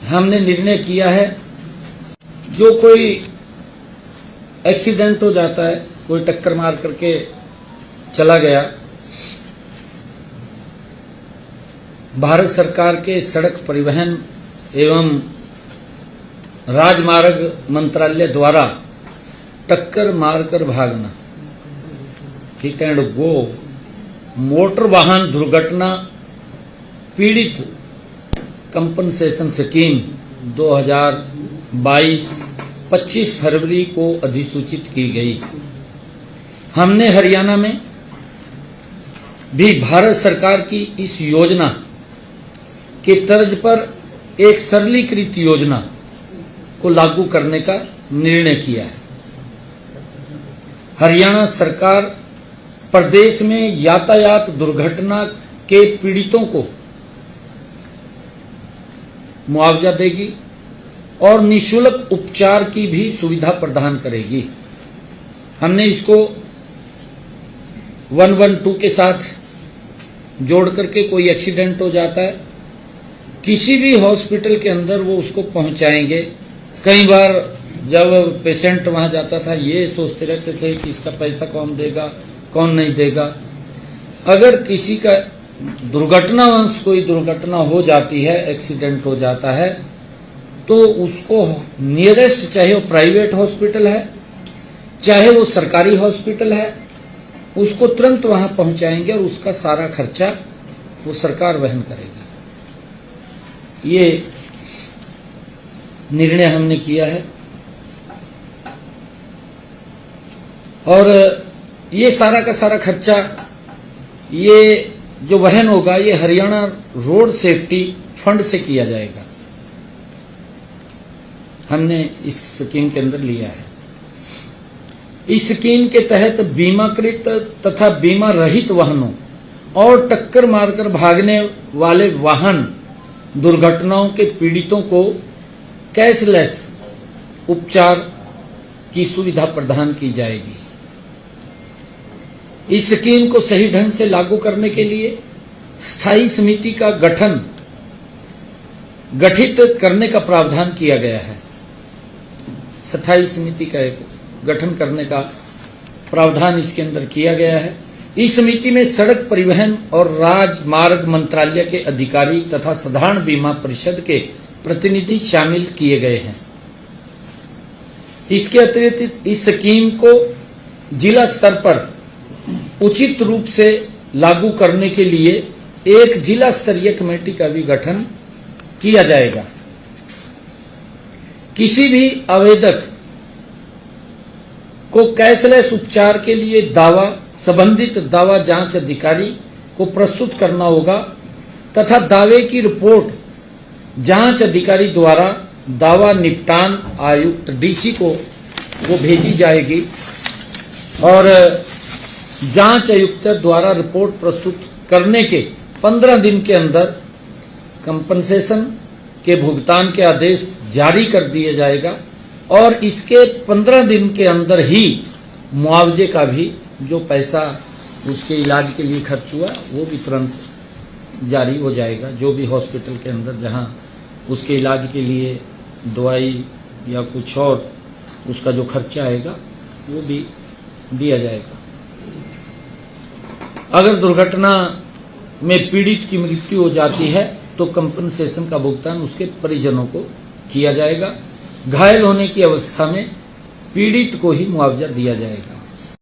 हमने निर्णय किया है, जो कोई एक्सीडेंट हो जाता है, कोई टक्कर मार करके चला गया, भारत सरकार के सड़क परिवहन एवं राजमार्ग मंत्रालय द्वारा टक्कर मारकर भागना, हिट एंड गो, मोटर वाहन दुर्घटना पीड़ित कंपनसेशन स्कीम 2022 25 फरवरी को अधिसूचित की गई। हमने हरियाणा में भी भारत सरकार की इस योजना के तर्ज पर एक सरलीकृत योजना को लागू करने का निर्णय किया है। हरियाणा सरकार प्रदेश में यातायात दुर्घटना के पीड़ितों को मुआवजा देगी और निःशुल्क उपचार की भी सुविधा प्रदान करेगी। हमने इसको 112 के साथ जोड़ करके कोई एक्सीडेंट हो जाता है, किसी भी हॉस्पिटल के अंदर वो उसको पहुंचाएंगे। कई बार जब पेशेंट वहां जाता था, ये सोचते रहते थे कि इसका पैसा कौन देगा, कौन नहीं देगा। अगर किसी का दुर्घटनावश कोई दुर्घटना हो जाती है, एक्सीडेंट हो जाता है, तो उसको नियरेस्ट, चाहे वो प्राइवेट हॉस्पिटल है, चाहे वो सरकारी हॉस्पिटल है, उसको तुरंत वहां पहुंचाएंगे और उसका सारा खर्चा वो सरकार वहन करेगी। ये निर्णय हमने किया है और ये सारा का सारा खर्चा ये जो वहन होगा, ये हरियाणा रोड सेफ्टी फंड से किया जाएगा। हमने इस स्कीम के अंदर लिया है। इस स्कीम के तहत बीमाकृत तथा बीमा रहित वाहनों और टक्कर मारकर भागने वाले वाहन दुर्घटनाओं के पीड़ितों को कैशलेस उपचार की सुविधा प्रदान की जाएगी। इस स्कीम को सही ढंग से लागू करने के लिए स्थायी समिति का गठित करने का प्रावधान किया गया है। स्थायी समिति का एक गठन करने का प्रावधान इसके अंदर किया गया है। इस समिति में सड़क परिवहन और राजमार्ग मंत्रालय के अधिकारी तथा साधारण बीमा परिषद के प्रतिनिधि शामिल किए गए हैं। इसके अतिरिक्त इस स्कीम को जिला स्तर पर उचित रूप से लागू करने के लिए एक जिला स्तरीय कमेटी का भी गठन किया जाएगा। किसी भी आवेदक को कैशलेस उपचार के लिए दावा संबंधित दावा जांच अधिकारी को प्रस्तुत करना होगा तथा दावे की रिपोर्ट जांच अधिकारी द्वारा दावा निपटान आयुक्त डीसी को वो भेजी जाएगी और जांच आयुक्त द्वारा रिपोर्ट प्रस्तुत करने के 15 दिन के अंदर कंपनसेशन के भुगतान के आदेश जारी कर दिया जाएगा और इसके 15 दिन के अंदर ही मुआवजे का भी जो पैसा उसके इलाज के लिए खर्च हुआ वो भी तुरंत जारी हो जाएगा। जो भी हॉस्पिटल के अंदर जहां उसके इलाज के लिए दवाई या कुछ और उसका जो खर्चा आएगा वो भी दिया जाएगा। अगर दुर्घटना में पीड़ित की मृत्यु हो जाती है तो कंपनसेशन का भुगतान उसके परिजनों को किया जाएगा। घायल होने की अवस्था में पीड़ित को ही मुआवजा दिया जाएगा।